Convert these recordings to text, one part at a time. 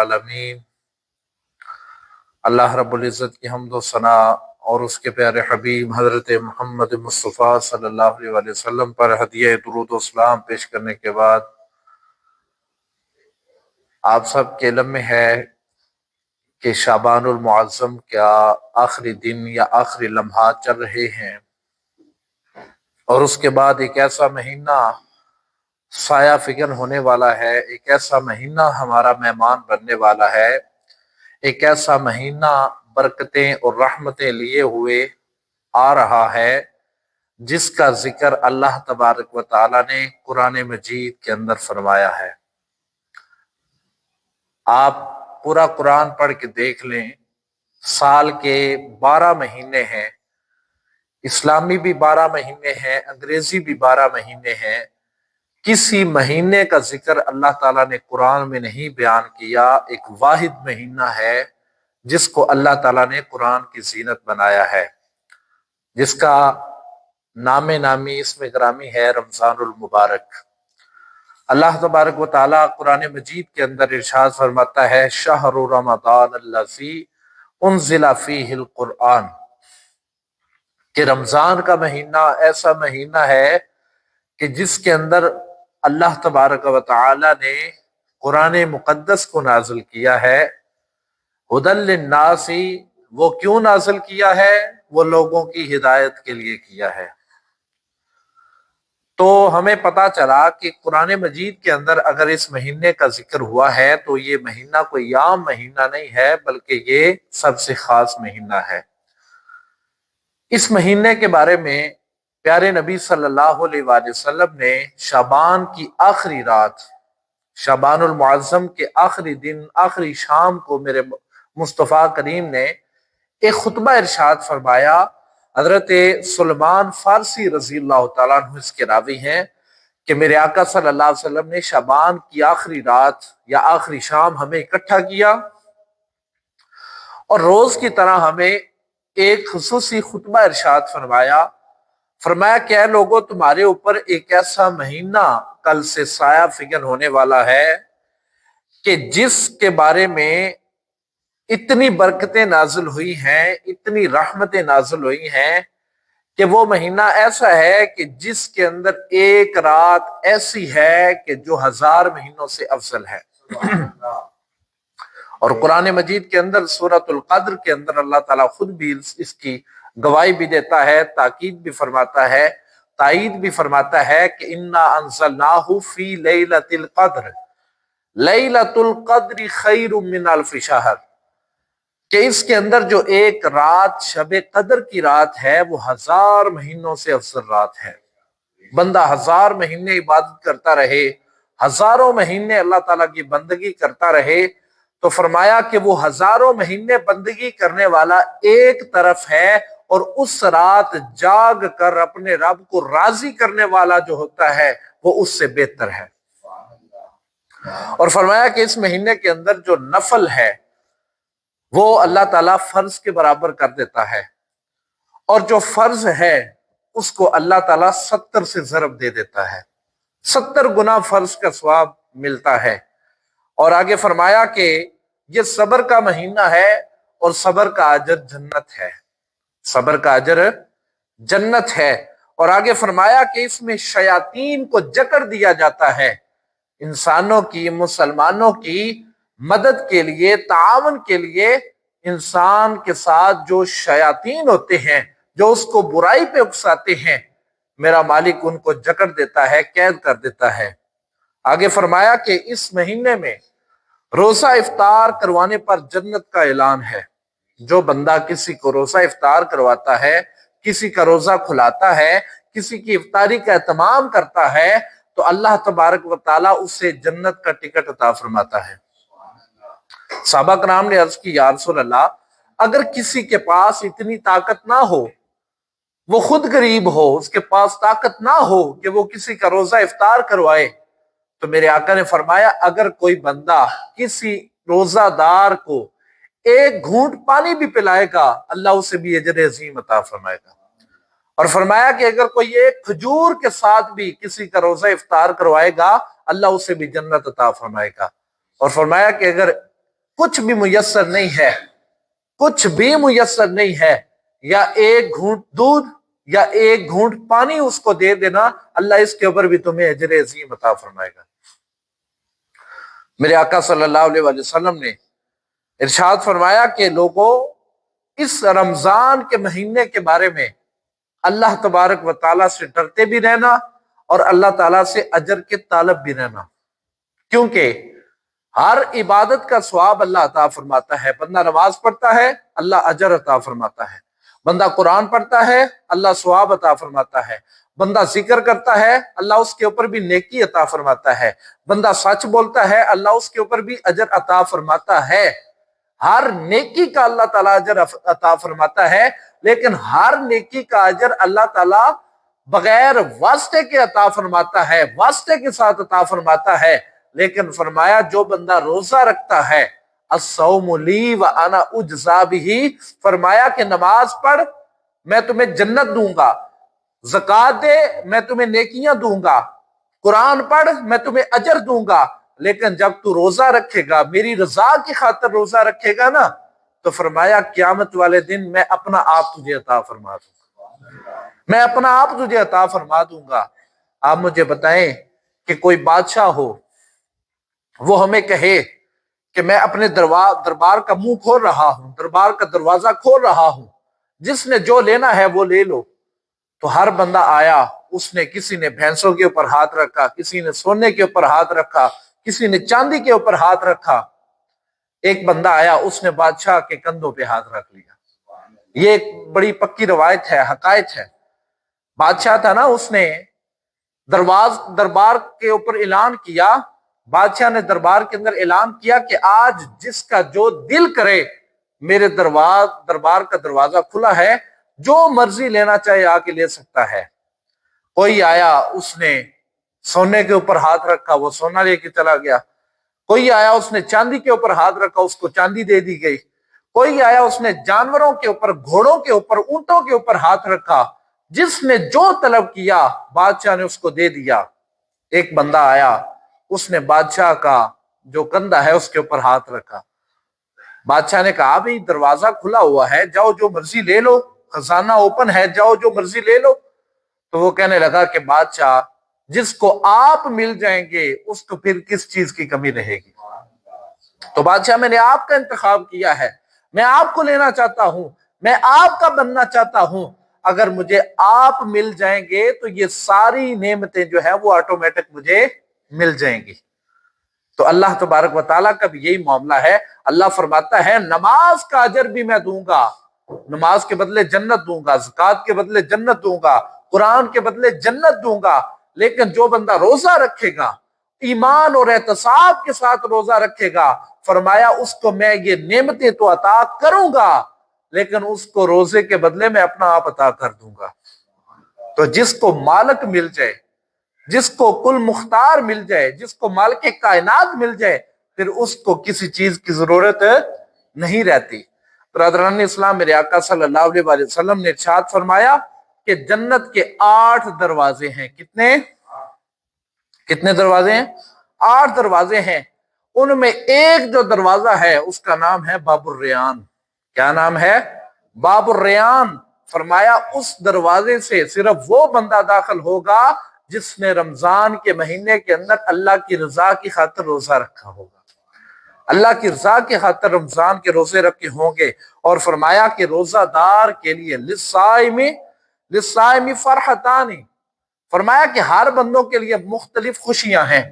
العالمین۔ اللہ رب العزت کی حمد و ثنا اور اس کے پیارے حبیب حضرت محمد مصطفیٰ صلی اللہ علیہ وسلم پر ہدیہ درود و سلام پیش کرنے کے بعد آپ سب کے علم میں ہے کہ شعبان المعظم کا آخری دن یا آخری لمحات چل رہے ہیں، اور اس کے بعد ایک ایسا مہینہ سایہ فگن ہونے والا ہے، ایک ایسا مہینہ ہمارا مہمان بننے والا ہے، ایک ایسا مہینہ برکتیں اور رحمتیں لیے ہوئے آ رہا ہے جس کا ذکر اللہ تبارک و تعالی نے قرآن مجید کے اندر فرمایا ہے۔ آپ پورا قرآن پڑھ کے دیکھ لیں، سال کے 12 مہینے ہیں، اسلامی بھی 12 مہینے ہیں، انگریزی بھی 12 مہینے ہیں، کسی مہینے کا ذکر اللہ تعالیٰ نے قرآن میں نہیں بیان کیا۔ ایک واحد مہینہ ہے جس کو اللہ تعالیٰ نے قرآن کی زینت بنایا ہے، جس کا نام نامی اسم گرامی ہے رمضان المبارک۔ اللہ تبارک و تعالیٰ قرآن مجید کے اندر ارشاد فرماتا ہے شہر رمضان الذی انزل فیہ القرآن، کہ رمضان کا مہینہ ایسا مہینہ ہے کہ جس کے اندر اللہ تبارک و تعالی نے قرآن مقدس کو نازل کیا ہے۔ ہدی للناس، وہ کیوں نازل کیا ہے؟ وہ لوگوں کی ہدایت کے لیے کیا ہے۔ تو ہمیں پتا چلا کہ قرآن مجید کے اندر اگر اس مہینے کا ذکر ہوا ہے تو یہ مہینہ کوئی عام مہینہ نہیں ہے، بلکہ یہ سب سے خاص مہینہ ہے۔ اس مہینے کے بارے میں پیارے نبی صلی اللہ علیہ وآلہ وسلم نے شعبان کی آخری رات، شعبان المعظم کے آخری دن، آخری شام کو میرے مصطفیٰ کریم نے ایک خطبہ ارشاد فرمایا۔ حضرت سلمان فارسی رضی اللہ تعالیٰ عنہ اس کے راوی ہیں کہ میرے آقا صلی اللہ علیہ وسلم نے شعبان کی آخری رات یا آخری شام ہمیں اکٹھا کیا اور روز کی طرح ہمیں ایک خصوصی خطبہ ارشاد فرمایا کہ اے لوگوں، تمہارے اوپر ایک ایسا مہینہ کل سے سایہ فگن ہونے والا ہے کہ جس کے بارے میں اتنی برکتیں نازل ہوئی ہیں، اتنی رحمتیں نازل ہوئی ہیں کہ وہ مہینہ ایسا ہے کہ جس کے اندر ایک رات ایسی ہے کہ جو 1000 مہینوں سے افضل ہے۔ اور قرآن مجید کے اندر سورۃ القدر کے اندر اللہ تعالیٰ خود بھی اس کی گواہی بھی دیتا ہے، تاکید بھی فرماتا ہے، تائید بھی فرماتا ہے کہ انا انزلناہ فی لیلۃ القدر، لیلۃ القدر خیر من الف شہر، کہ اس کے اندر جو ایک رات شب قدر کی رات ہے وہ 1000 مہینوں سے افضل رات ہے۔ بندہ 1000 مہینے عبادت کرتا رہے، ہزاروں مہینے اللہ تعالیٰ کی بندگی کرتا رہے، تو فرمایا کہ وہ ہزاروں مہینے بندگی کرنے والا ایک طرف ہے، اور اس رات جاگ کر اپنے رب کو راضی کرنے والا جو ہوتا ہے وہ اس سے بہتر ہے۔ اور فرمایا کہ اس مہینے کے اندر جو نفل ہے وہ اللہ تعالیٰ فرض کے برابر کر دیتا ہے، اور جو فرض ہے اس کو اللہ تعالیٰ 70 سے ضرب دے دیتا ہے، 70 گنا فرض کا ثواب ملتا ہے۔ اور آگے فرمایا کہ یہ صبر کا مہینہ ہے اور صبر کا اجر جنت ہے، صبر کا اجر جنت ہے۔ اور آگے فرمایا کہ اس میں شیاطین کو جکڑ دیا جاتا ہے، انسانوں کی، مسلمانوں کی مدد کے لیے، تعاون کے لیے انسان کے ساتھ جو شیاطین ہوتے ہیں، جو اس کو برائی پہ اکساتے ہیں، میرا مالک ان کو جکڑ دیتا ہے، قید کر دیتا ہے۔ آگے فرمایا کہ اس مہینے میں روزہ افطار کروانے پر جنت کا اعلان ہے۔ جو بندہ کسی کو روزہ افطار کرواتا ہے، کسی کا روزہ کھلاتا ہے، کسی کی افطاری کا اہتمام کرتا ہے، تو اللہ تبارک و تعالیٰ اسے جنت کا ٹکٹ عطا فرماتا ہے۔ صحابہ کرام نے عرض کی یا رسول اللہ، اگر کسی کے پاس اتنی طاقت نہ ہو، وہ خود غریب ہو، اس کے پاس طاقت نہ ہو کہ وہ کسی کا روزہ افطار کروائے، تو میرے آقا نے فرمایا اگر کوئی بندہ کسی روزہ دار کو ایک گھونٹ پانی بھی پلائے گا، اللہ اسے بھی اجر عظیم عطا فرمائے گا۔ اور فرمایا کہ اگر کوئی ایک کھجور کے ساتھ بھی کسی کا روزہ افطار کروائے گا، اللہ اسے بھی جنت عطا فرمائے گا۔ اور فرمایا کہ اگر کچھ بھی میسر نہیں ہے، کچھ بھی میسر نہیں ہے، یا ایک گھونٹ دودھ یا ایک گھونٹ پانی اس کو دے دینا، اللہ اس کے اوپر بھی تمہیں اجر عظیم عطا فرمائے گا۔ میرے آقا صلی اللہ علیہ وسلم نے ارشاد فرمایا کہ لوگوں، اس رمضان کے مہینے کے بارے میں اللہ تبارک و تعالیٰ سے ڈرتے بھی رہنا اور اللہ تعالیٰ سے اجر کے طالب بھی رہنا، کیونکہ ہر عبادت کا ثواب اللہ عطا فرماتا ہے۔ بندہ نماز پڑھتا ہے، اللہ اجر عطا فرماتا ہے، بندہ قرآن پڑھتا ہے، اللہ ثواب عطا فرماتا ہے، بندہ ذکر کرتا ہے، اللہ اس کے اوپر بھی نیکی عطا فرماتا ہے، بندہ سچ بولتا ہے، اللہ اس کے اوپر بھی اجر عطا فرماتا ہے۔ ہر نیکی کا اللہ تعالیٰ اجر عطا فرماتا ہے، لیکن ہر نیکی کا اجر اللہ تعالیٰ بغیر واسطے کے عطا فرماتا ہے، واسطے کے ساتھ عطا فرماتا ہے۔ لیکن فرمایا جو بندہ روزہ رکھتا ہے، الصوم لی وانا اجزا بہ، فرمایا کہ نماز پڑھ میں تمہیں جنت دوں گا، زکوٰۃ دے میں تمہیں نیکیاں دوں گا، قرآن پڑھ میں تمہیں اجر دوں گا، لیکن جب تو روزہ رکھے گا، میری رضا کی خاطر روزہ رکھے گا نا، تو فرمایا قیامت والے دن میں اپنا آپ تجھے عطا فرما دوں گا، میں اپنا آپ تجھے عطا فرما دوں گا۔ آپ مجھے بتائیں کہ کوئی بادشاہ ہو، وہ ہمیں کہے کہ میں اپنے دربار کا منہ کھول رہا ہوں، دربار کا دروازہ کھول رہا ہوں، جس نے جو لینا ہے وہ لے لو، تو ہر بندہ آیا، اس نے کسی نے بھینسوں کے اوپر ہاتھ رکھا، کسی نے سونے کے اوپر ہاتھ رکھا، کسی نے چاندی کے اوپر ہاتھ رکھا، ایک بندہ آیا، اس نے بادشاہ کے کندھوں پہ ہاتھ رکھ لیا۔ یہ ایک بڑی پکی روایت ہے، حقائق ہے۔ بادشاہ تھا نا، اس نے دربار کے اوپر اعلان کیا، بادشاہ نے دربار کے اندر اعلان کیا کہ آج جس کا جو دل کرے، میرے دربار کا دروازہ کھلا ہے، جو مرضی لینا چاہے آ کے لے سکتا ہے۔ کوئی آیا، اس نے سونے کے اوپر ہاتھ رکھا، وہ سونا لے کے چلا گیا۔ کوئی آیا، اس نے چاندی کے اوپر ہاتھ رکھا، اس کو چاندی دے دی گئی۔ کوئی آیا، اس نے جانوروں کے اوپر، گھوڑوں کے اوپر، اونٹوں کے اوپر ہاتھ رکھا، جس نے جو طلب کیا بادشاہ نے اس کو دے دیا۔ ایک بندہ آیا، اس نے بادشاہ کا جو کندھا ہے اس کے اوپر ہاتھ رکھا۔ بادشاہ نے کہا بھئی دروازہ کھلا ہوا ہے، جاؤ جو مرضی لے لو، خزانہ اوپن ہے، جاؤ جو مرضی لے لو۔ تو وہ کہنے لگا کہ بادشاہ، جس کو آپ مل جائیں گے اس کو پھر کس چیز کی کمی رہے گی؟ تو بادشاہ، میں نے آپ کا انتخاب کیا ہے، میں آپ کو لینا چاہتا ہوں، میں آپ کا بننا چاہتا ہوں، اگر مجھے آپ مل جائیں گے تو یہ ساری نعمتیں جو ہے وہ آٹومیٹک مجھے مل جائیں گی۔ تو اللہ تبارک و تعالیٰ کا بھی یہی معاملہ ہے۔ اللہ فرماتا ہے نماز کا اجر بھی میں دوں گا، نماز کے بدلے جنت دوں گا، زکوٰۃ کے بدلے جنت دوں گا، قرآن کے بدلے جنت دوں گا، لیکن جو بندہ روزہ رکھے گا، ایمان اور احتساب کے ساتھ روزہ رکھے گا، فرمایا اس کو میں یہ نعمتیں تو عطا کروں گا، لیکن اس کو روزے کے بدلے میں اپنا آپ عطا کر دوں گا۔ تو جس کو مالک مل جائے، جس کو کل مختار مل جائے، جس کو مالک کائنات مل جائے، پھر اس کو کسی چیز کی ضرورت نہیں رہتی۔ برادران اسلام، میرے آقا صلی اللہ علیہ وسلم نے ارشاد فرمایا کہ جنت کے 8 دروازے ہیں۔ کتنے دروازے ہیں؟ 8 دروازے ہیں۔ ان میں ایک جو دروازہ ہے اس کا نام ہے باب الریان۔ کیا نام ہے؟ باب الریان۔ فرمایا اس دروازے سے صرف وہ بندہ داخل ہوگا جس نے رمضان کے مہینے کے اندر اللہ کی رضا کی خاطر روزہ رکھا ہوگا، اللہ کی رضا کی خاطر رمضان کے روزے رکھے ہوں گے۔ اور فرمایا کہ روزہ دار کے لیے للصائم فرحتان، فرمایا کہ ہر بندوں کے لیے مختلف خوشیاں ہیں،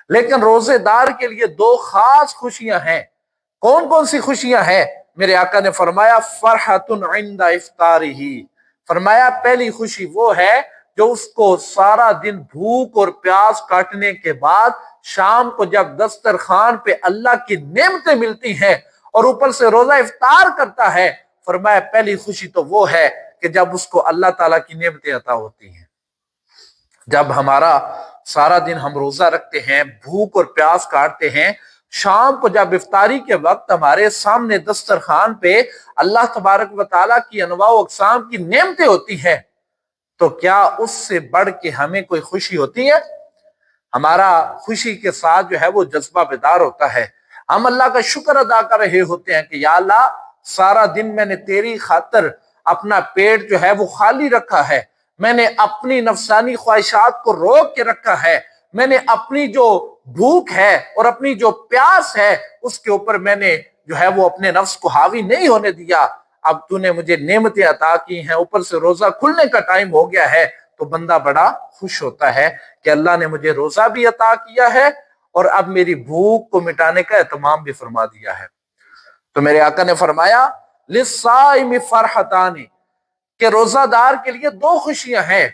لیکن روزے دار کے لیے 2 خاص خوشیاں ہیں۔ کون کون سی خوشیاں ہیں؟ میرے آقا نے فرمایا فرحت عند افطارہ، فرمایا پہلی خوشی وہ ہے جو اس کو سارا دن بھوک اور پیاس کاٹنے کے بعد شام کو جب دسترخوان پہ اللہ کی نعمتیں ملتی ہیں اور اوپر سے روزہ افطار کرتا ہے، فرمایا پہلی خوشی تو وہ ہے کہ جب اس کو اللہ تعالیٰ کی نعمتیں عطا ہوتی ہیں۔ جب ہمارا سارا دن ہم روزہ رکھتے ہیں، بھوک اور پیاس کاٹتے ہیں، شام کو جب افطاری کے وقت ہمارے سامنے دسترخوان پہ اللہ تبارک و تعالیٰ کی انواع و اقسام کی نعمتیں ہوتی ہیں، تو کیا اس سے بڑھ کے ہمیں کوئی خوشی ہوتی ہے؟ ہمارا خوشی کے ساتھ جو ہے وہ جذبہ بیدار ہوتا ہے۔ ہم اللہ کا شکر ادا کر رہے ہوتے ہیں کہ یا اللہ سارا دن میں نے تیری خاطر اپنا پیٹ جو ہے وہ خالی رکھا ہے، میں نے اپنی نفسانی خواہشات کو روک کے رکھا ہے، میں نے اپنی جو بھوک ہے اور اپنی جو پیاس ہے اس کے اوپر میں نے جو ہے وہ اپنے نفس کو حاوی نہیں ہونے دیا۔ اب تو نے مجھے نعمتیں عطا کی ہیں، اوپر سے روزہ کھلنے کا ٹائم ہو گیا ہے، تو بندہ بڑا خوش ہوتا ہے کہ اللہ نے مجھے روزہ بھی عطا کیا ہے اور اب میری بھوک کو مٹانے کا اہتمام بھی فرما دیا ہے۔ تو میرے آقا نے فرمایا للصائم فرحتان، کہ روزہ دار کے لیے دو خوشیاں ہیں،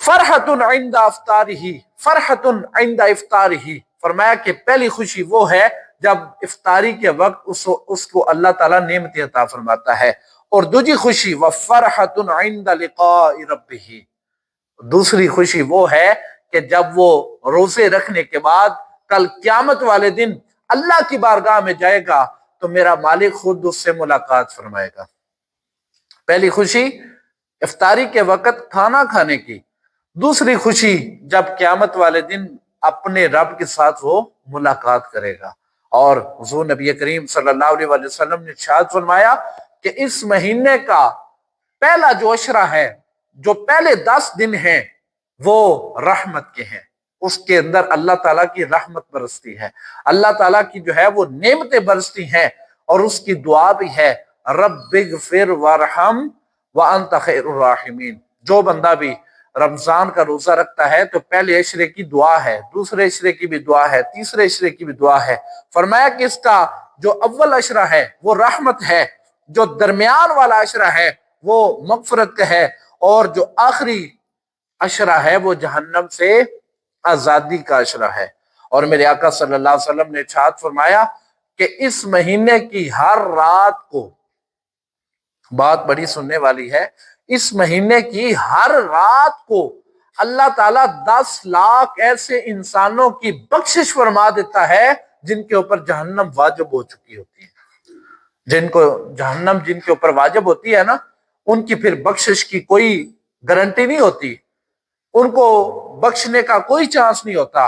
فرحت عند افطارہ، فرحت عند افطارہ، فرمایا کہ پہلی خوشی وہ ہے جب افطاری کے وقت اس کو اللہ تعالیٰ نعمت عطا فرماتا ہے، اور دوسری خوشی وفرحت عند لقاء ربہ، دوسری خوشی وہ ہے کہ جب وہ روزے رکھنے کے بعد کل قیامت والے دن اللہ کی بارگاہ میں جائے گا تو میرا مالک خود اس سے ملاقات فرمائے گا۔ پہلی خوشی افطاری کے وقت کھانا کھانے کی، دوسری خوشی جب قیامت والے دن اپنے رب کے ساتھ وہ ملاقات کرے گا۔ اور حضور نبی کریم صلی اللہ علیہ وسلم نے ارشاد فرمایا کہ اس مہینے کا پہلا جو عشرہ ہے، جو پہلے 10 دن ہیں وہ رحمت کے ہیں، اس کے اندر اللہ تعالیٰ کی رحمت برستی ہے، اللہ تعالیٰ کی جو ہے وہ نعمتیں برستی ہیں، اور اس کی دعا بھی ہے رب اغفر وارحم وانت خیر الراحمین۔ جو بندہ بھی رمضان کا روزہ رکھتا ہے تو پہلے عشرے کی دعا ہے، دوسرے عشرے کی بھی دعا ہے، تیسرے عشرے کی بھی دعا ہے۔ فرمایا کہ اس کا جو اول عشرہ ہے وہ رحمت ہے، جو درمیان والا عشرہ ہے وہ مغفرت کا ہے، اور جو آخری عشرہ ہے وہ جہنم سے آزادی کا عشرہ ہے۔ اور میرے آقا صلی اللہ علیہ وسلم نے ارشاد فرمایا کہ اس مہینے کی ہر رات کو، بات بڑی سننے والی ہے، اس مہینے کی ہر رات کو اللہ تعالیٰ 10 لاکھ ایسے انسانوں کی بخشش فرما دیتا ہے جن کے اوپر جہنم واجب ہو چکی ہوتی ہے۔ جن کو جہنم جن کے اوپر واجب ہوتی ہے نا، ان کی پھر بخشش کی کوئی گارنٹی نہیں ہوتی، ان کو بخشنے کا کوئی چانس نہیں ہوتا،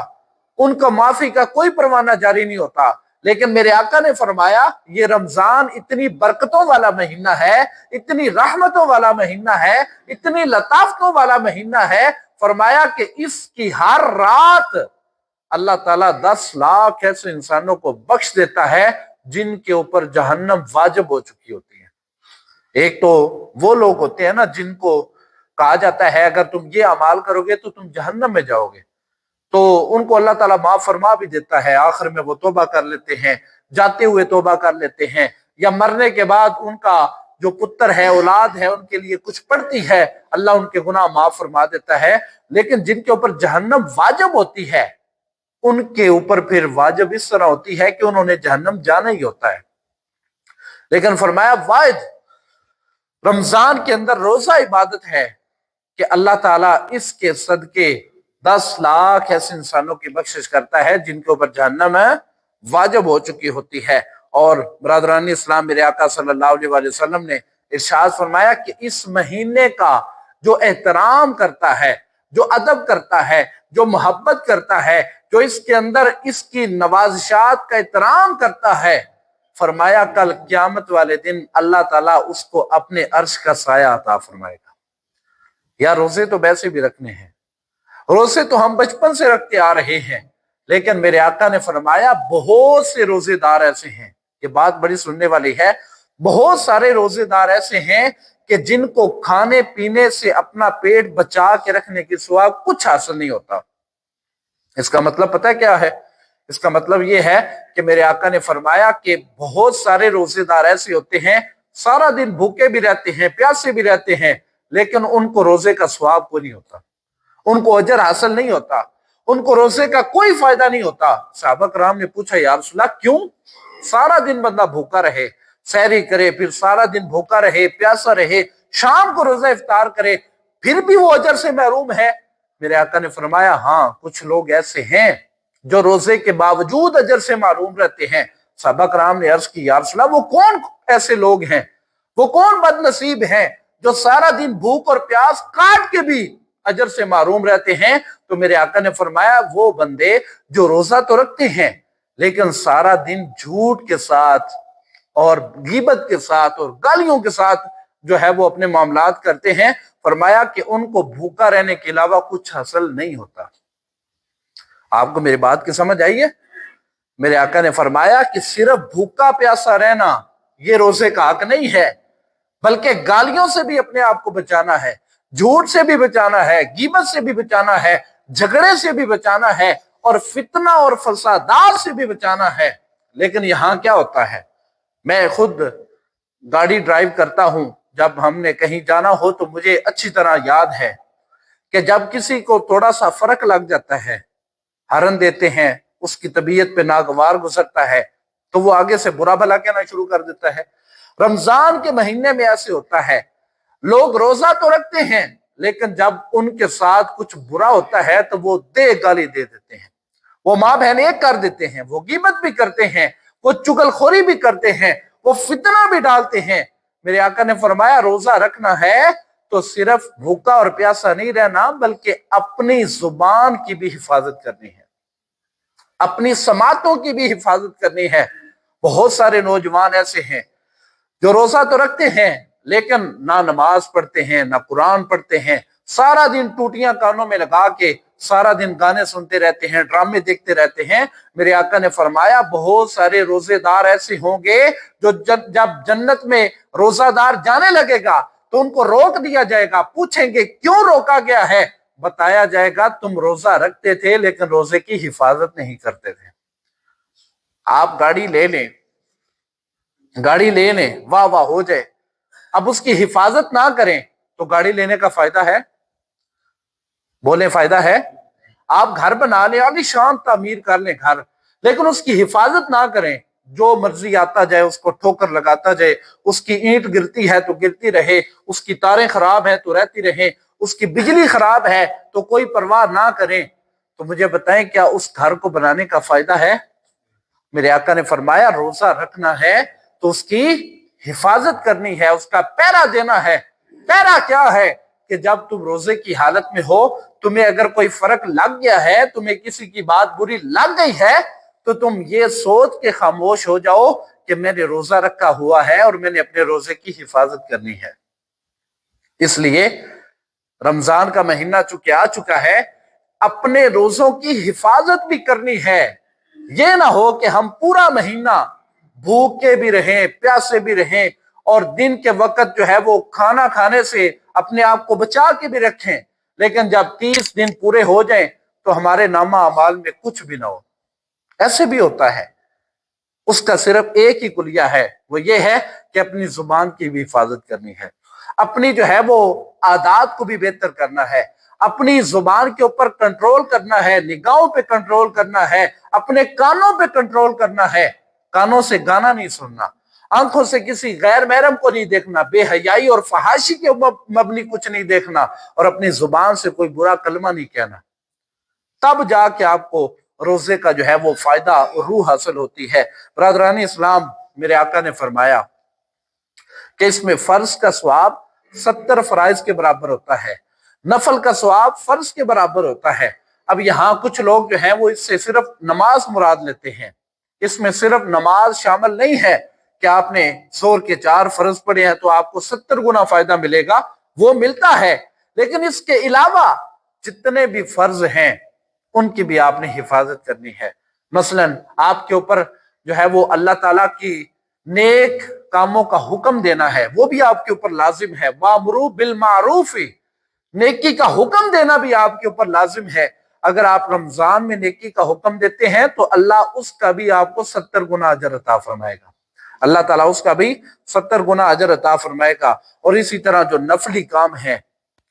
ان کو معافی کا کوئی پروانہ جاری نہیں ہوتا۔ لیکن میرے آقا نے فرمایا یہ رمضان اتنی برکتوں والا مہینہ ہے، اتنی رحمتوں والا مہینہ ہے، اتنی لطافتوں والا مہینہ ہے، فرمایا کہ اس کی ہر رات اللہ تعالیٰ 10 لاکھ ایسے انسانوں کو بخش دیتا ہے جن کے اوپر جہنم واجب ہو چکی ہوتی ہے۔ ایک تو وہ لوگ ہوتے ہیں نا جن کو کہا جاتا ہے اگر تم یہ اعمال کرو گے تو تم جہنم میں جاؤ گے، تو ان کو اللہ تعالیٰ معاف فرما بھی دیتا ہے، آخر میں وہ توبہ کر لیتے ہیں، جاتے ہوئے توبہ کر لیتے ہیں، یا مرنے کے بعد ان کا جو پتر ہے، اولاد ہے، ان کے لیے کچھ پڑتی ہے، اللہ ان کے گناہ معاف فرما دیتا ہے۔ لیکن جن کے اوپر جہنم واجب ہوتی ہے ان کے اوپر پھر واجب اس طرح ہوتی ہے کہ انہوں نے جہنم جانا ہی ہوتا ہے۔ لیکن فرمایا واحد رمضان کے اندر روزہ عبادت ہے کہ اللہ تعالیٰ اس کے صدقے 10 لاکھ ایسے انسانوں کی بخشش کرتا ہے جن کے اوپر جہنم واجب ہو چکی ہوتی ہے۔ اور برادران اسلام، میرے آقا صلی اللہ علیہ وآلہ وسلم نے ارشاد فرمایا کہ اس مہینے کا جو احترام کرتا ہے، جو ادب کرتا ہے، جو محبت کرتا ہے، جو اس کے اندر اس کی نوازشات کا احترام کرتا ہے، فرمایا کل قیامت والے دن اللہ تعالیٰ اس کو اپنے عرش کا سایہ عطا فرمائے گا۔ یا روزے تو ویسے بھی رکھنے ہیں، روزے تو ہم بچپن سے رکھتے آ رہے ہیں، لیکن میرے آقا نے فرمایا بہت سے روزے دار ایسے ہیں، یہ بات بڑی سننے والی ہے، بہت سارے روزے دار ایسے ہیں کہ جن کو کھانے پینے سے اپنا پیٹ بچا کے رکھنے کے سوا کچھ حاصل نہیں ہوتا۔ اس کا مطلب پتہ ہے کیا ہے؟ اس کا مطلب یہ ہے کہ میرے آقا نے فرمایا کہ بہت سارے روزے دار ایسے ہوتے ہیں سارا دن بھوکے بھی رہتے ہیں، پیاسے بھی رہتے ہیں، لیکن ان کو روزے کا ثواب کوئی نہیں ہوتا، ان کو اجر حاصل نہیں ہوتا، ان کو روزے کا کوئی فائدہ نہیں ہوتا۔ صحابہ کرام نے پوچھا یا رسول اللہ کیوں؟ سارا دن بندہ بھوکا رہے، سحری کرے، پھر سارا دن بھوکا رہے، پیاسا رہے، شام کو روزہ افطار کرے، پھر بھی وہ اجر سے محروم ہے؟ میرے آقا نے فرمایا ہاں کچھ لوگ ایسے ہیں جو روزے کے باوجود اجر سے محروم رہتے ہیں۔ صحابہ کرام نے عرض کی یا رسول اللہ وہ کون ایسے لوگ ہیں، وہ کون بد نصیب ہیں جو سارا دن بھوک اور پیاس کاٹ کے بھی اجر سے محروم رہتے ہیں؟ تو میرے آقا نے فرمایا وہ بندے جو روزہ تو رکھتے ہیں لیکن سارا دن جھوٹ کے ساتھ اور غیبت کے ساتھ اور گالیوں کے ساتھ جو ہے وہ اپنے معاملات کرتے ہیں، فرمایا کہ ان کو بھوکا رہنے کے علاوہ کچھ حاصل نہیں ہوتا۔ آپ کو میری بات کی سمجھ آئی ہے؟ میرے آقا نے فرمایا کہ صرف بھوکا پیاسا رہنا یہ روزے کا حق نہیں ہے، بلکہ گالیوں سے بھی اپنے آپ کو بچانا ہے، جھوٹ سے بھی بچانا ہے، غیبت سے بھی بچانا ہے، جھگڑے سے بھی بچانا ہے، اور فتنہ اور فسادات سے بھی بچانا ہے۔ لیکن یہاں کیا ہوتا ہے، میں خود گاڑی ڈرائیو کرتا ہوں، جب ہم نے کہیں جانا ہو تو مجھے اچھی طرح یاد ہے کہ جب کسی کو تھوڑا سا فرق لگ جاتا ہے، ہارن دیتے ہیں، اس کی طبیعت پہ ناگوار گزرتا ہے تو وہ آگے سے برا بھلا کہنا شروع کر دیتا ہے۔ رمضان کے مہینے میں ایسے ہوتا ہے، لوگ روزہ تو رکھتے ہیں لیکن جب ان کے ساتھ کچھ برا ہوتا ہے تو وہ گالی دے دیتے ہیں، وہ ماں بہن ایک کر دیتے ہیں، وہ غیبت بھی کرتے ہیں، وہ چغل خوری بھی کرتے ہیں، وہ فتنہ بھی ڈالتے ہیں۔ میرے آقا نے فرمایا روزہ رکھنا ہے تو صرف بھوکا اور پیاسا نہیں رہنا، بلکہ اپنی زبان کی بھی حفاظت کرنی ہے، اپنی سماعتوں کی بھی حفاظت کرنی ہے۔ بہت سارے نوجوان ایسے ہیں جو روزہ تو رکھتے ہیں لیکن نہ نماز پڑھتے ہیں نہ قرآن پڑھتے ہیں، سارا دن ٹوٹیاں کانوں میں لگا کے سارا دن گانے سنتے رہتے ہیں، ڈرامے دیکھتے رہتے ہیں۔ میرے آقا نے فرمایا بہت سارے روزے دار ایسے ہوں گے جو جب جنت میں روزہ دار جانے لگے گا تو ان کو روک دیا جائے گا، پوچھیں گے کیوں روکا گیا ہے، بتایا جائے گا تم روزہ رکھتے تھے لیکن روزے کی حفاظت نہیں کرتے تھے۔ آپ گاڑی لے لیں، واہ واہ ہو جائے، اب اس کی حفاظت نہ کریں تو گاڑی لینے کا فائدہ ہے؟ بولیں فائدہ ہے؟ آپ گھر بنا لیں، عالی شان تعمیر کر لیں گھر، لیکن اس کی حفاظت نہ کریں، جو مرضی آتا جائے اس کو ٹھوکر لگاتا جائے، اس کی اینٹ گرتی ہے تو گرتی رہے، اس کی تاریں خراب ہیں تو رہتی رہیں، اس کی بجلی خراب ہے تو کوئی پرواہ نہ کریں، تو مجھے بتائیں کیا اس گھر کو بنانے کا فائدہ ہے؟ میرے آقا نے فرمایا روزہ رکھنا ہے تو اس کی حفاظت کرنی ہے، اس کا پہرا دینا ہے۔ پہرا کیا ہے کہ جب تم روزے کی حالت میں ہو، تمہیں اگر کوئی فرق لگ گیا ہے، تمہیں کسی کی بات بری لگ گئی ہے تو تم یہ سوچ کے خاموش ہو جاؤ کہ میں نے روزہ رکھا ہوا ہے اور میں نے اپنے روزے کی حفاظت کرنی ہے۔ اس لیے رمضان کا مہینہ چونکہ آ چکا ہے، اپنے روزوں کی حفاظت بھی کرنی ہے۔ یہ نہ ہو کہ ہم پورا مہینہ بھوکے بھی رہیں، پیاسے بھی رہیں، اور دن کے وقت جو ہے وہ کھانا کھانے سے اپنے آپ کو بچا کے بھی رکھیں، لیکن جب 30 دن پورے ہو جائیں تو ہمارے نامہ اعمال میں کچھ بھی نہ ہو۔ ایسے بھی ہوتا ہے۔ اس کا صرف ایک ہی کلیہ ہے، وہ یہ ہے کہ اپنی زبان کی بھی حفاظت کرنی ہے، اپنی جو ہے وہ عادات کو بھی بہتر کرنا ہے، اپنی زبان کے اوپر کنٹرول کرنا ہے، نگاہوں پہ کنٹرول کرنا ہے، اپنے کانوں پہ کنٹرول کرنا ہے۔ کانوں سے گانا نہیں سننا، آنکھوں سے کسی غیر محرم کو نہیں دیکھنا، بے حیائی اور فحاشی کے مبنی کچھ نہیں دیکھنا، اور اپنی زبان سے کوئی برا کلمہ نہیں کہنا۔ تب جا کے آپ کو روزے کا جو ہے وہ فائدہ اور روح حاصل ہوتی ہے۔ برادران اسلام، میرے آقا نے فرمایا کہ اس میں فرض کا ثواب 70 فرائض کے برابر ہوتا ہے، نفل کا ثواب فرض کے برابر ہوتا ہے۔ اب یہاں کچھ لوگ جو ہیں وہ اس سے صرف نماز مراد لیتے ہیں، اس میں صرف نماز شامل نہیں ہے کہ آپ نے زور کے 4 فرض پڑھے ہیں تو آپ کو 70 گنا فائدہ ملے گا، وہ ملتا ہے، لیکن اس کے علاوہ جتنے بھی فرض ہیں ان کی بھی آپ نے حفاظت کرنی ہے۔ مثلا آپ کے اوپر جو ہے وہ اللہ تعالیٰ کی نیک کاموں کا حکم دینا ہے، وہ بھی آپ کے اوپر لازم ہے۔ وَأْمُرُوا بِالْمَعْرُوفِ، نیکی کا حکم دینا بھی آپ کے اوپر لازم ہے۔ اگر آپ رمضان میں نیکی کا حکم دیتے ہیں تو اللہ اس کا بھی آپ کو 70 گنا اجر عطا فرمائے گا، اللہ تعالیٰ اس کا بھی 70 گنا اجر عطا فرمائے گا۔ اور اسی طرح جو نفلی کام ہے،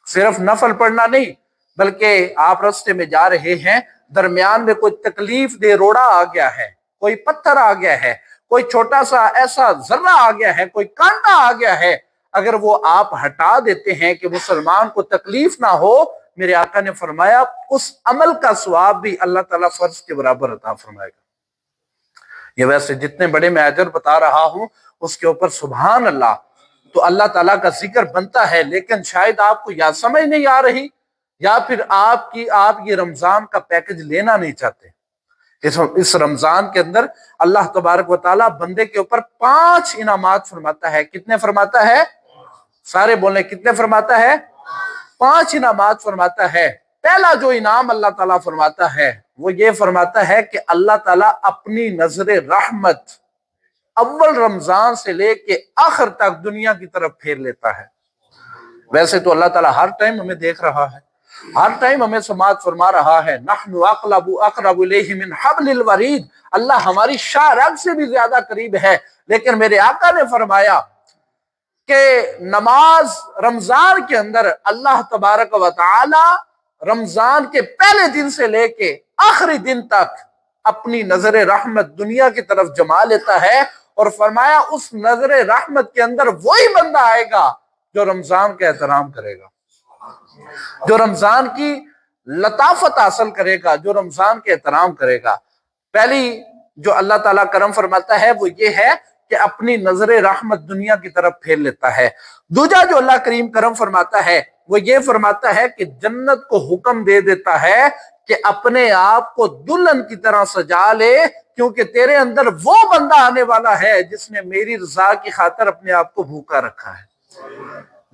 صرف نفل پڑھنا نہیں، بلکہ آپ راستے میں جا رہے ہیں، درمیان میں کوئی تکلیف دہ روڑا آ گیا ہے، کوئی پتھر آ گیا ہے، کوئی چھوٹا سا ایسا ذرہ آ گیا ہے، کوئی کانٹا آ گیا ہے، اگر وہ آپ ہٹا دیتے ہیں کہ مسلمان کو تکلیف نہ ہو، میرے آقا نے فرمایا اس عمل کا ثواب بھی اللہ تعالیٰ فرض کے برابر عطا فرمائے گا۔ یہ ویسے جتنے بڑے میں اجر بتا رہا ہوں اس کے اوپر سبحان اللہ تو اللہ تعالیٰ کا ذکر بنتا ہے، لیکن شاید آپ کو یا سمجھ نہیں آ رہی یا پھر آپ یہ رمضان کا پیکج لینا نہیں چاہتے، اس رمضان کے اندر اللہ تبارک و تعالیٰ بندے کے اوپر 5 انعامات فرماتا ہے. کتنے فرماتا ہے؟ سارے بولیں کتنے فرماتا ہے؟ 5 انعامات فرماتا ہے. پہلا جو انعام اللہ تعالیٰ فرماتا ہے وہ یہ فرماتا ہے کہ اللہ تعالیٰ اپنی نظر رحمت اول رمضان سے لے کے آخر تک دنیا کی طرف پھیر لیتا ہے. ویسے تو اللہ تعالیٰ ہر ٹائم ہمیں دیکھ رہا ہے، ہر ٹائم ہمیں سماعت فرما رہا ہے. نحن اقرب الیہ من حبل الورید، اللہ ہماری شاہ رگ سے بھی زیادہ قریب ہے. لیکن میرے آقا نے فرمایا کہ نماز رمضان کے اندر اللہ تبارک و تعالی رمضان کے پہلے دن سے لے کے آخری دن تک اپنی نظر رحمت دنیا کی طرف جما لیتا ہے، اور فرمایا اس نظر رحمت کے اندر وہی بندہ آئے گا جو رمضان کا احترام کرے گا، جو رمضان کی لطافت حاصل کرے گا، جو رمضان کے احترام کرے گا. پہلی جو اللہ تعالیٰ کرم فرماتا ہے وہ یہ ہے کہ اپنی نظر رحمت دنیا کی طرف پھیر لیتا ہے. دوجا جو اللہ کریم کرم فرماتا ہے وہ یہ فرماتا ہے کہ جنت کو حکم دے دیتا ہے کہ اپنے آپ کو دلہن کی طرح سجا لے، کیونکہ تیرے اندر وہ بندہ آنے والا ہے جس نے میری رضا کی خاطر اپنے آپ کو بھوکا رکھا ہے،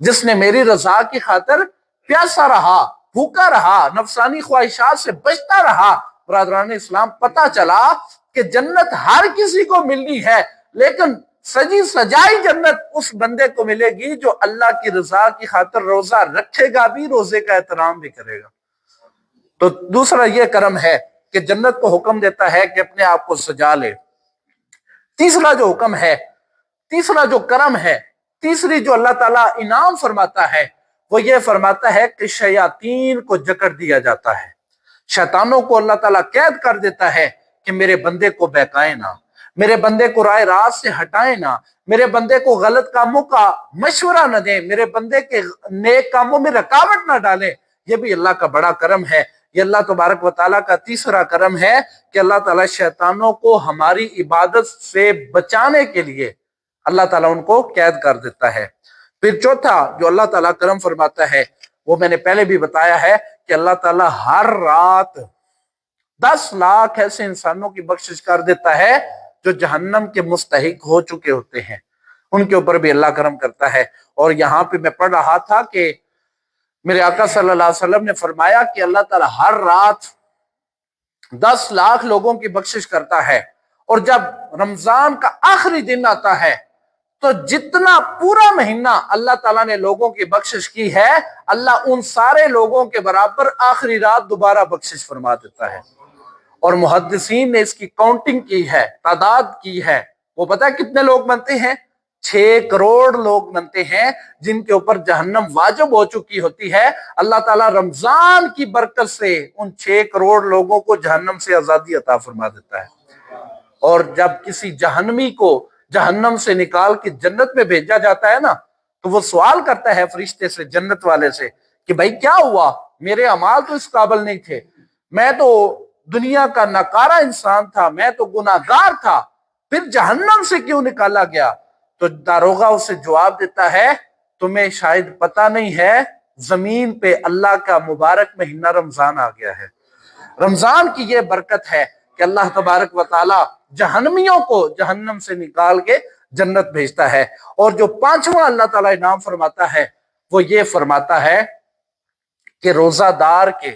جس نے میری رضا کی خاطر پیاسا رہا، بھوکا رہا، نفسانی خواہشات سے بچتا رہا. برادران اسلام، پتہ چلا کہ جنت ہر کسی کو ملنی ہے، لیکن سجی سجائی جنت اس بندے کو ملے گی جو اللہ کی رضا کی خاطر روزہ رکھے گا بھی، روزے کا احترام بھی کرے گا. تو دوسرا یہ کرم ہے کہ جنت کو حکم دیتا ہے کہ اپنے آپ کو سجا لے. تیسرا جو حکم ہے، تیسرا جو کرم ہے، تیسری جو اللہ تعالیٰ انعام فرماتا ہے وہ یہ فرماتا ہے کہ شیاطین کو جکڑ دیا جاتا ہے. شیطانوں کو اللہ تعالیٰ قید کر دیتا ہے کہ میرے بندے کو بہکائیں نہ، میرے بندے کو رائے راست سے ہٹائیں نہ، میرے بندے کو غلط کاموں کا مشورہ نہ دیں، میرے بندے کے نیک کاموں میں رکاوٹ نہ ڈالیں. یہ بھی اللہ کا بڑا کرم ہے. یہ اللہ تبارک و تعالیٰ کا تیسرا کرم ہے کہ اللہ تعالیٰ شیطانوں کو ہماری عبادت سے بچانے کے لیے اللہ تعالیٰ ان کو قید کر دیتا ہے. پھر چوتھا جو اللہ تعالیٰ کرم فرماتا ہے وہ میں نے پہلے بھی بتایا ہے کہ اللہ تعالیٰ ہر رات 10 لاکھ ایسے انسانوں کی بخشش کر دیتا ہے جو جہنم کے مستحق ہو چکے ہوتے ہیں، ان کے اوپر بھی اللہ کرم کرتا ہے. اور یہاں پہ میں پڑھ رہا تھا کہ میرے آقا صلی اللہ علیہ وسلم نے فرمایا کہ اللہ تعالیٰ ہر رات 10 لاکھ لوگوں کی بخشش کرتا ہے، اور جب رمضان کا آخری دن آتا ہے تو جتنا پورا مہینہ اللہ تعالیٰ نے لوگوں کی بخشش کی ہے، اللہ ان سارے لوگوں کے برابر آخری رات دوبارہ بخشش فرما دیتا ہے. اور محدثین نے اس کی کاؤنٹنگ کی ہے، تعداد کی ہے. وہ پتہ ہے کتنے لوگ بنتے ہیں؟ 6 کروڑ لوگ بنتے ہیں جن کے اوپر جہنم واجب ہو چکی ہوتی ہے. اللہ تعالیٰ رمضان کی برکت سے ان 6 کروڑ لوگوں کو جہنم سے آزادی عطا فرما دیتا ہے. اور جب کسی جہنمی کو جہنم سے نکال کے جنت میں بھیجا جاتا ہے نا، تو وہ سوال کرتا ہے فرشتے سے، جنت والے سے، کہ بھائی کیا ہوا؟ میرے اعمال تو اس قابل نہیں تھے، میں تو دنیا کا ناکارہ انسان تھا، میں تو گناہگار تھا، پھر جہنم سے کیوں نکالا گیا؟ تو داروغہ اسے جواب دیتا ہے، تمہیں شاید پتہ نہیں ہے زمین پہ اللہ کا مبارک مہینہ رمضان آ گیا ہے. رمضان کی یہ برکت ہے کہ اللہ تبارک و تعالی جہنمیوں کو جہنم سے نکال کے جنت بھیجتا ہے. اور جو 5واں اللہ تعالیٰ انعام فرماتا ہے وہ یہ فرماتا ہے کہ روزہ دار کے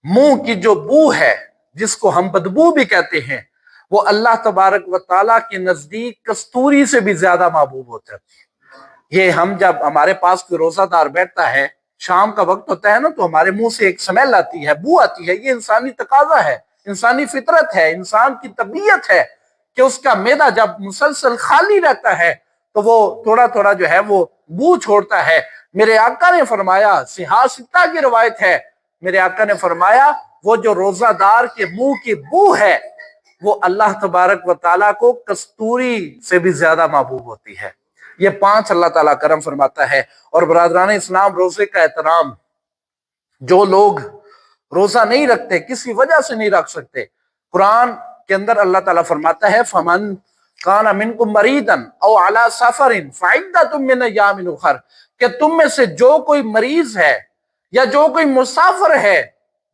منہ کی جو بو ہے، جس کو ہم بدبو بھی کہتے ہیں، وہ اللہ تبارک و تعالیٰ کے نزدیک کستوری سے بھی زیادہ محبوب ہوتا ہے. یہ ہم جب ہمارے پاس کوئی روزہ دار بیٹھتا ہے، شام کا وقت ہوتا ہے نا، تو ہمارے منہ سے ایک سمیل آتی ہے، بو آتی ہے. یہ انسانی تقاضا ہے، انسانی فطرت ہے، انسان کی طبیعت ہے کہ اس کا معدہ جب مسلسل خالی رہتا ہے تو وہ تھوڑا تھوڑا جو ہے وہ بو چھوڑتا ہے. میرے آقا نے فرمایا، صحاح ستہ کی روایت ہے، میرے آقا نے فرمایا وہ جو روزہ دار کے منہ کی بو ہے وہ اللہ تبارک و تعالیٰ کو کستوری سے بھی زیادہ محبوب ہوتی ہے. یہ 5 اللہ تعالیٰ کرم فرماتا ہے. اور برادران اسلام، روزے کا احترام، جو لوگ روزہ نہیں رکھتے، کسی وجہ سے نہیں رکھ سکتے، قرآن کے اندر اللہ تعالیٰ فرماتا ہے فَمَنْ كَانَ مِنْكُمْ مَرِيضًا أَوْ عَلَى سَفَرٍ فَعِدَّةٌ مِّنْ أَيَّامٍ أُخَرَ، کہ تم میں سے جو کوئی مریض ہے یا جو کوئی مسافر ہے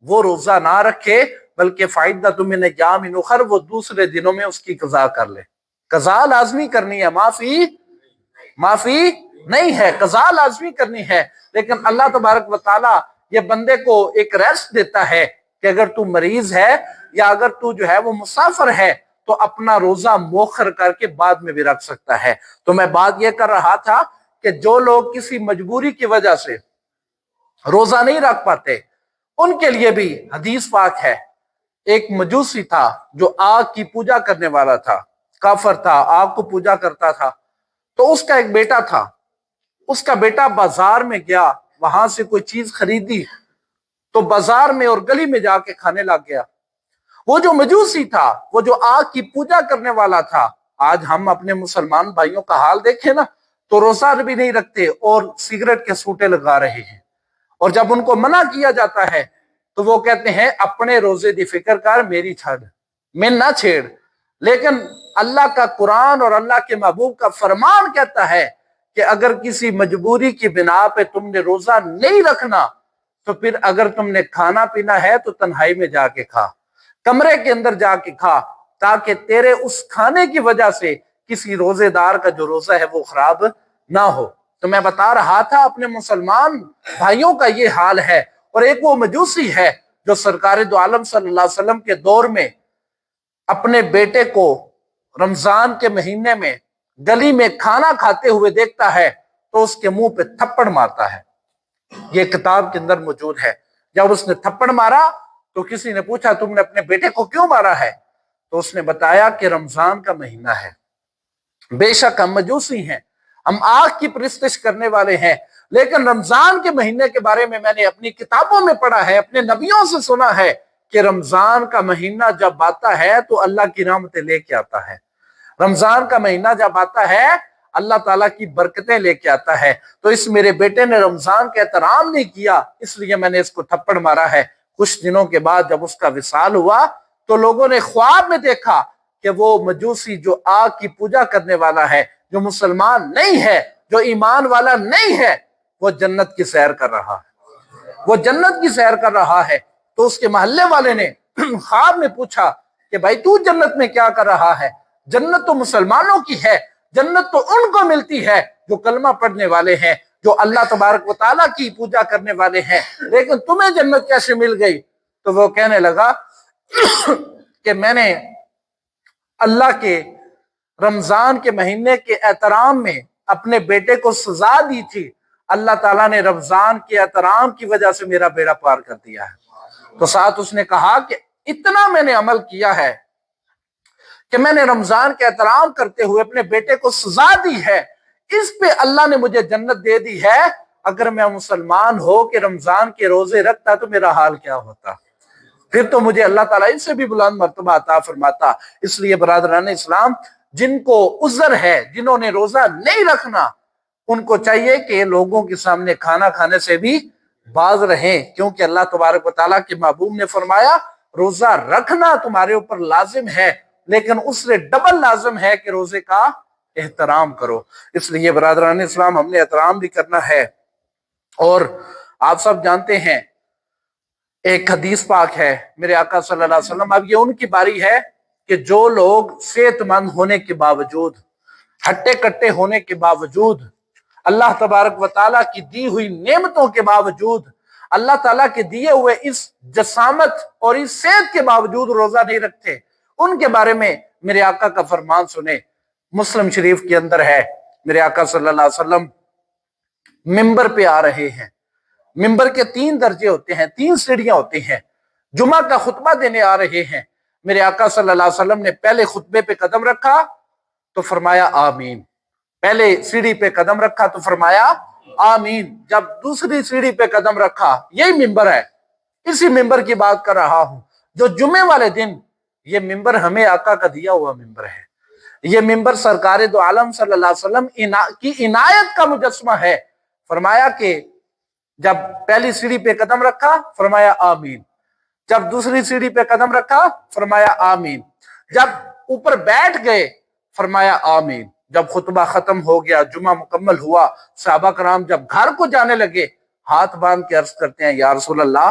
وہ روزہ نہ رکھے بلکہ فائدہ تمہیں ایام اخر، وہ دوسرے دنوں میں اس کی قضا کر لے۔ قضا لازمی کرنی ہے، معافی نہیں ہے، قضا لازمی کرنی ہے۔ لیکن اللہ تبارک و تعالی یہ بندے کو ایک ریسٹ دیتا ہے کہ اگر تو مریض ہے یا اگر تو جو ہے وہ مسافر ہے تو اپنا روزہ مؤخر کر کے بعد میں بھی رکھ سکتا ہے۔ تو میں بات یہ کر رہا تھا کہ جو لوگ کسی مجبوری کی وجہ سے روزہ نہیں رکھ پاتے ان کے لیے بھی حدیث پاک ہے۔ ایک مجوسی تھا جو آگ کی پوجا کرنے والا تھا، کافر تھا، آگ کو پوجا کرتا تھا۔ تو اس کا ایک بیٹا تھا، اس کا بیٹا بازار میں گیا، وہاں سے کوئی چیز خریدی تو بازار میں اور گلی میں جا کے کھانے لگ گیا۔ وہ جو مجوسی تھا، وہ جو آگ کی پوجا کرنے والا تھا، آج ہم اپنے مسلمان بھائیوں کا حال دیکھیں نا تو روزہ بھی نہیں رکھتے اور سگریٹ کے سوٹے لگا رہے ہیں، اور جب ان کو منع کیا جاتا ہے تو وہ کہتے ہیں اپنے روزے دی فکر کر، میری چھڑ، میں نہ چھیڑ۔ لیکن اللہ کا قرآن اور اللہ کے محبوب کا فرمان کہتا ہے کہ اگر کسی مجبوری کی بنا پہ تم نے روزہ نہیں رکھنا تو پھر اگر تم نے کھانا پینا ہے تو تنہائی میں جا کے کھا، کمرے کے اندر جا کے کھا، تاکہ تیرے اس کھانے کی وجہ سے کسی روزے دار کا جو روزہ ہے وہ خراب نہ ہو۔ تو میں بتا رہا تھا اپنے مسلمان بھائیوں کا یہ حال ہے۔ اور ایک وہ مجوسی ہے جو سرکار دو عالم صلی اللہ علیہ وسلم کے دور میں اپنے بیٹے کو رمضان کے مہینے میں گلی میں کھانا کھاتے ہوئے دیکھتا ہے تو اس کے منہ پہ تھپڑ مارتا ہے۔ یہ کتاب کے اندر موجود ہے۔ جب اس نے تھپڑ مارا تو کسی نے پوچھا تم نے اپنے بیٹے کو کیوں مارا ہے؟ تو اس نے بتایا کہ رمضان کا مہینہ ہے، بے شک ہم مجوسی ہیں، ہم آگ کی پرستش کرنے والے ہیں، لیکن رمضان کے مہینے کے بارے میں نے اپنی کتابوں میں پڑھا ہے، اپنے نبیوں سے سنا ہے کہ رمضان کا مہینہ جب آتا ہے تو اللہ کی رحمتیں لے کے آتا ہے۔ رمضان کا مہینہ جب آتا ہے اللہ تعالیٰ کی برکتیں لے کے آتا ہے۔ تو اس میرے بیٹے نے رمضان کا احترام نہیں کیا، اس لیے میں نے اس کو تھپڑ مارا ہے۔ کچھ دنوں کے بعد جب اس کا وصال ہوا تو لوگوں نے خواب میں دیکھا کہ وہ مجوسی جو آگ کی پوجا کرنے والا ہے، جو مسلمان نہیں ہے، جو ایمان والا نہیں ہے، وہ جنت کی سیر کر رہا ہے، وہ جنت کی سیر کر رہا ہے۔ تو اس کے محلے والے نے خواب میں پوچھا کہ بھائی تو جنت میں کیا کر رہا ہے؟ جنت تو مسلمانوں کی ہے، جنت تو ان کو ملتی ہے جو کلمہ پڑھنے والے ہیں، جو اللہ تبارک و تعالیٰ کی پوجا کرنے والے ہیں، لیکن تمہیں جنت کیسے مل گئی؟ تو وہ کہنے لگا کہ میں نے اللہ کے رمضان کے مہینے کے احترام میں اپنے بیٹے کو سزا دی تھی، اللہ تعالیٰ نے رمضان کے احترام کی وجہ سے میرا بیڑا پار کر دیا ہے۔ تو ساتھ اس نے کہا کہ اتنا میں نے عمل کیا ہے کہ میں نے رمضان کے احترام کرتے ہوئے اپنے بیٹے کو سزا دی ہے، اس پہ اللہ نے مجھے جنت دے دی ہے۔ اگر میں مسلمان ہو کہ رمضان کے روزے رکھتا تو میرا حال کیا ہوتا؟ پھر تو مجھے اللہ تعالیٰ اس سے بھی بلند مرتبہ عطا فرماتا۔ اس لیے برادران اسلام، جن کو عذر ہے، جنہوں نے روزہ نہیں رکھنا، ان کو چاہیے کہ لوگوں کے سامنے کھانا کھانے سے بھی باز رہیں، کیونکہ اللہ تبارک و تعالیٰ کے محبوب نے فرمایا روزہ رکھنا تمہارے اوپر لازم ہے، لیکن اس سے ڈبل لازم ہے کہ روزے کا احترام کرو۔ اس لیے برادران اسلام، ہم نے احترام بھی کرنا ہے۔ اور آپ سب جانتے ہیں ایک حدیث پاک ہے میرے آقا صلی اللہ علیہ وسلم، اب یہ ان کی باری ہے کہ جو لوگ صحت مند ہونے کے باوجود، ہٹے کٹے ہونے کے باوجود، اللہ تبارک و تعالیٰ کی دی ہوئی نعمتوں کے باوجود، اللہ تعالیٰ کے دیے ہوئے اس جسامت اور اس صحت کے باوجود روزہ نہیں رکھتے، ان کے بارے میں میرے آقا کا فرمان سنیں۔ مسلم شریف کے اندر ہے، میرے آقا صلی اللہ علیہ وسلم ممبر پہ آ رہے ہیں۔ ممبر کے 3 درجے ہوتے ہیں، 3 سیڑھیاں ہوتی ہیں۔ جمعہ کا خطبہ دینے آ رہے ہیں۔ میرے آقا صلی اللہ علیہ وسلم نے پہلے خطبے پہ قدم رکھا تو فرمایا آمین، پہلے سیڑھی پہ قدم رکھا تو فرمایا آمین، جب دوسری سیڑھی پہ قدم رکھا، یہی ممبر ہے، اسی ممبر کی بات کر رہا ہوں جو جمعے والے دن، یہ ممبر ہمیں آقا کا دیا ہوا ممبر ہے، یہ ممبر سرکار دو عالم صلی اللہ علیہ وسلم کی عنایت کا مجسمہ ہے۔ فرمایا کہ جب پہلی سیڑھی پہ قدم رکھا فرمایا آمین، جب دوسری سیڑھی پہ قدم رکھا فرمایا آمین، جب اوپر بیٹھ گئے فرمایا آمین، جب خطبہ ختم ہو گیا، جمعہ مکمل ہوا، صحابہ کرام جب گھر کو جانے لگے، ہاتھ باندھ کے عرض کرتے ہیں یا رسول اللہ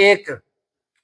1